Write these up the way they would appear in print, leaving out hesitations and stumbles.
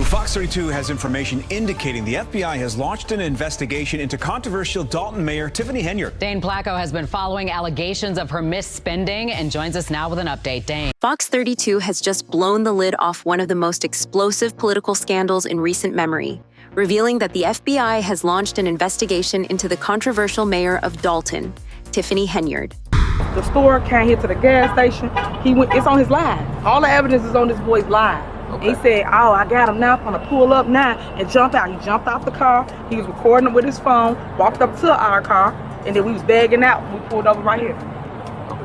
Fox 32 has information indicating the FBI has launched an investigation into controversial Dalton Mayor Tiffany Henyard. Dane Placco has been following allegations of her misspending and joins us now with an update. Dane. Fox 32 has just blown the lid off one of the most explosive political scandals in recent memory, revealing that the FBI has launched an investigation into the controversial mayor of Dalton, Tiffany Henyard. The store came here to the gas station. It's on his live. All the evidence is on this boy's live. Okay. He said, "Oh, I got him now. I'm gonna pull up now and jump out." He jumped off the car. He was recording it with his phone. Walked up to our car, and then we was bagging out. We pulled over right here,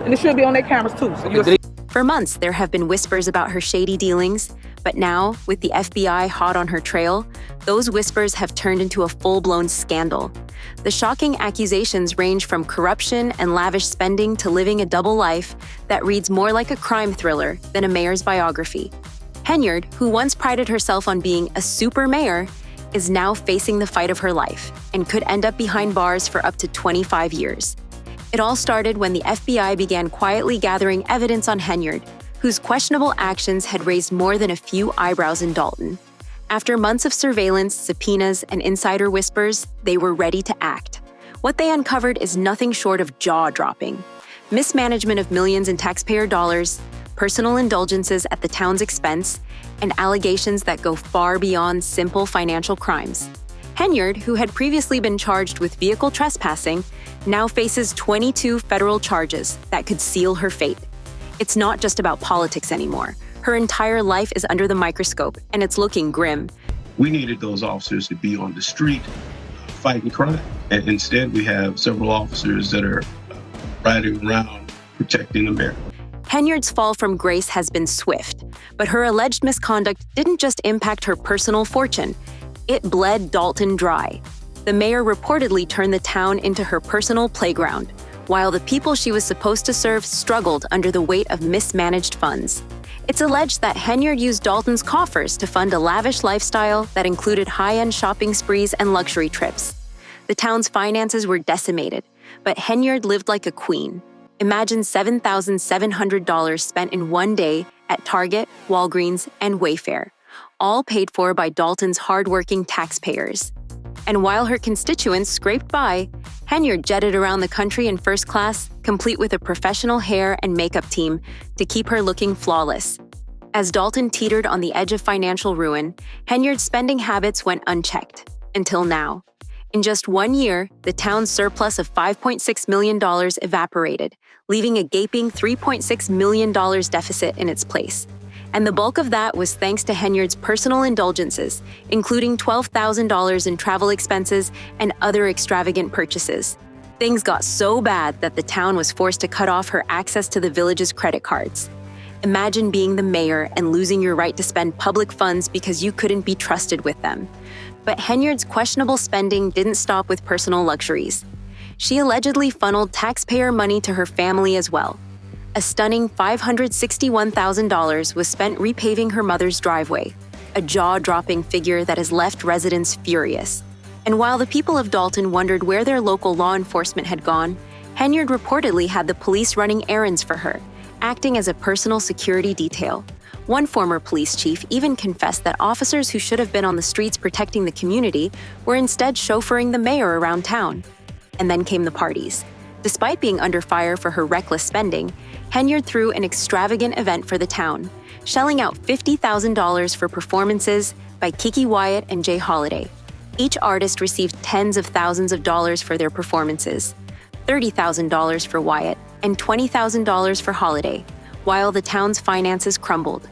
and it should be on their cameras too. So For months, there have been whispers about her shady dealings, but now, with the FBI hot on her trail, those whispers have turned into a full-blown scandal. The shocking accusations range from corruption and lavish spending to living a double life that reads more like a crime thriller than a mayor's biography. Henyard, who once prided herself on being a super mayor, is now facing the fight of her life and could end up behind bars for up to 25 years. It all started when the FBI began quietly gathering evidence on Henyard, whose questionable actions had raised more than a few eyebrows in Dalton. After months of surveillance, subpoenas, and insider whispers, they were ready to act. What they uncovered is nothing short of jaw-dropping. Mismanagement of millions in taxpayer dollars, personal indulgences at the town's expense, and allegations that go far beyond simple financial crimes. Henyard, who had previously been charged with vehicle trespassing, now faces 22 federal charges that could seal her fate. It's not just about politics anymore. Her entire life is under the microscope, and it's looking grim. We needed those officers to be on the street fighting crime. And instead, we have several officers that are riding around protecting the mayor. Henyard's fall from grace has been swift, but her alleged misconduct didn't just impact her personal fortune. It bled Dalton dry. The mayor reportedly turned the town into her personal playground, while the people she was supposed to serve struggled under the weight of mismanaged funds. It's alleged that Henyard used Dalton's coffers to fund a lavish lifestyle that included high-end shopping sprees and luxury trips. The town's finances were decimated, but Henyard lived like a queen. Imagine $7,700 spent in one day at Target, Walgreens, and Wayfair, all paid for by Dalton's hardworking taxpayers. And while her constituents scraped by, Henyard jetted around the country in first class, complete with a professional hair and makeup team to keep her looking flawless. As Dalton teetered on the edge of financial ruin, Henyard's spending habits went unchecked, until now. In just 1 year, the town's surplus of $5.6 million evaporated, leaving a gaping $3.6 million deficit in its place. And the bulk of that was thanks to Henyard's personal indulgences, including $12,000 in travel expenses and other extravagant purchases. Things got so bad that the town was forced to cut off her access to the village's credit cards. Imagine being the mayor and losing your right to spend public funds because you couldn't be trusted with them. But Henyard's questionable spending didn't stop with personal luxuries. She allegedly funneled taxpayer money to her family as well. A stunning $561,000 was spent repaving her mother's driveway, a jaw-dropping figure that has left residents furious. And while the people of Dalton wondered where their local law enforcement had gone, Henyard reportedly had the police running errands for her, acting as a personal security detail. One former police chief even confessed that officers who should have been on the streets protecting the community were instead chauffeuring the mayor around town. And then came the parties. Despite being under fire for her reckless spending, Henyard threw an extravagant event for the town, shelling out $50,000 for performances by Kiki Wyatt and Jay Holiday. Each artist received tens of thousands of dollars for their performances, $30,000 for Wyatt and $20,000 for Holiday, while the town's finances crumbled.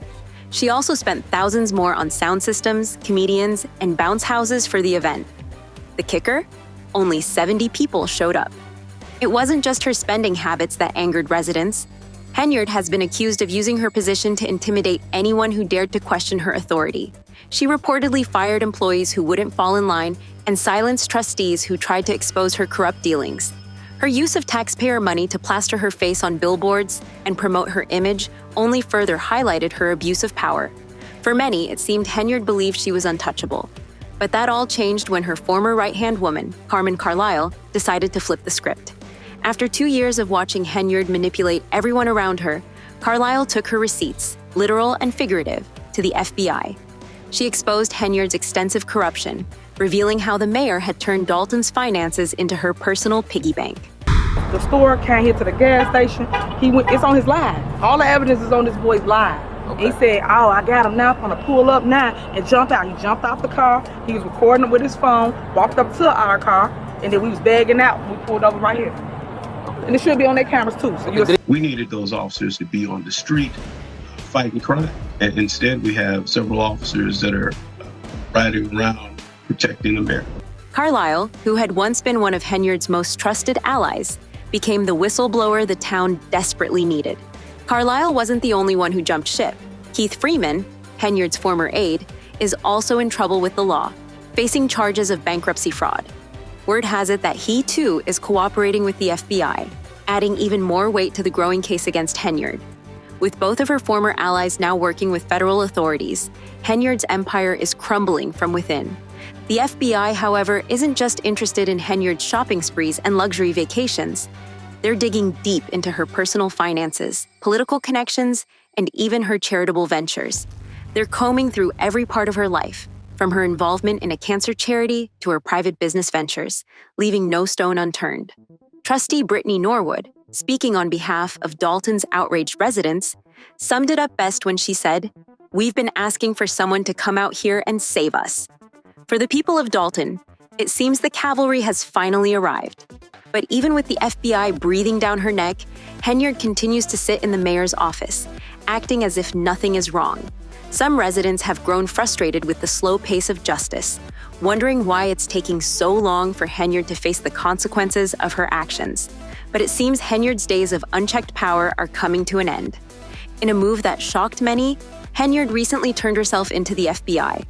She also spent thousands more on sound systems, comedians, and bounce houses for the event. The kicker? Only 70 people showed up. It wasn't just her spending habits that angered residents. Henyard has been accused of using her position to intimidate anyone who dared to question her authority. She reportedly fired employees who wouldn't fall in line and silenced trustees who tried to expose her corrupt dealings. Her use of taxpayer money to plaster her face on billboards and promote her image only further highlighted her abuse of power. For many, it seemed Henyard believed she was untouchable. But that all changed when her former right-hand woman, Carmen Carlisle, decided to flip the script. After 2 years of watching Henyard manipulate everyone around her, Carlisle took her receipts, literal and figurative, to the FBI. She exposed Henyard's extensive corruption, revealing how the mayor had turned Dalton's finances into her personal piggy bank. The store came here to the gas station. It's on his live. All the evidence is on this boy's live. Okay. He said, oh, I got him now, I'm gonna pull up now and jump out. He jumped off the car, he was recording it with his phone, walked up to our car, and then we was bagging out. We pulled over right here. Okay. And it should be on their cameras too. So we needed those officers to be on the street fighting crime. And instead we have several officers that are riding around protecting the mayor. Carlisle, who had once been one of Henyard's most trusted allies, became the whistleblower the town desperately needed. Carlisle wasn't the only one who jumped ship. Keith Freeman, Henyard's former aide, is also in trouble with the law, facing charges of bankruptcy fraud. Word has it that he too is cooperating with the FBI, adding even more weight to the growing case against Henyard. With both of her former allies now working with federal authorities, Henyard's empire is crumbling from within. The FBI, however, isn't just interested in Henyard's shopping sprees and luxury vacations. They're digging deep into her personal finances, political connections, and even her charitable ventures. They're combing through every part of her life, from her involvement in a cancer charity to her private business ventures, leaving no stone unturned. Trustee Brittany Norwood, speaking on behalf of Dalton's outraged residents, summed it up best when she said, "We've been asking for someone to come out here and save us." For the people of Dalton, it seems the cavalry has finally arrived. But even with the FBI breathing down her neck, Henyard continues to sit in the mayor's office, acting as if nothing is wrong. Some residents have grown frustrated with the slow pace of justice, wondering why it's taking so long for Henyard to face the consequences of her actions. But it seems Henyard's days of unchecked power are coming to an end. In a move that shocked many, Henyard recently turned herself into the FBI.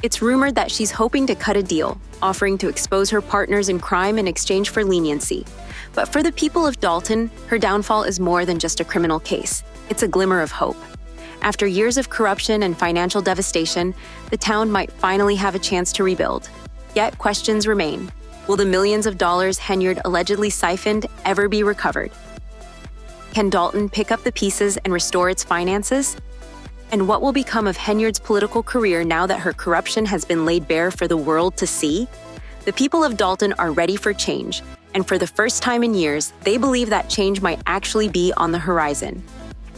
It's rumored that she's hoping to cut a deal, offering to expose her partners in crime in exchange for leniency. But for the people of Dalton, her downfall is more than just a criminal case. It's a glimmer of hope. After years of corruption and financial devastation, the town might finally have a chance to rebuild. Yet questions remain. Will the millions of dollars Henyard allegedly siphoned ever be recovered? Can Dalton pick up the pieces and restore its finances? And what will become of Henyard's political career now that her corruption has been laid bare for the world to see? The people of Dalton are ready for change, and for the first time in years, they believe that change might actually be on the horizon.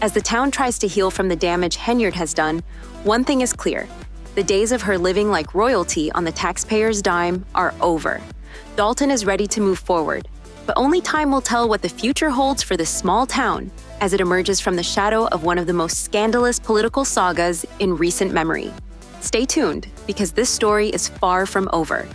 As the town tries to heal from the damage Henyard has done, one thing is clear. The days of her living like royalty on the taxpayer's dime are over. Dalton is ready to move forward, but only time will tell what the future holds for this small town as it emerges from the shadow of one of the most scandalous political sagas in recent memory. Stay tuned, because this story is far from over.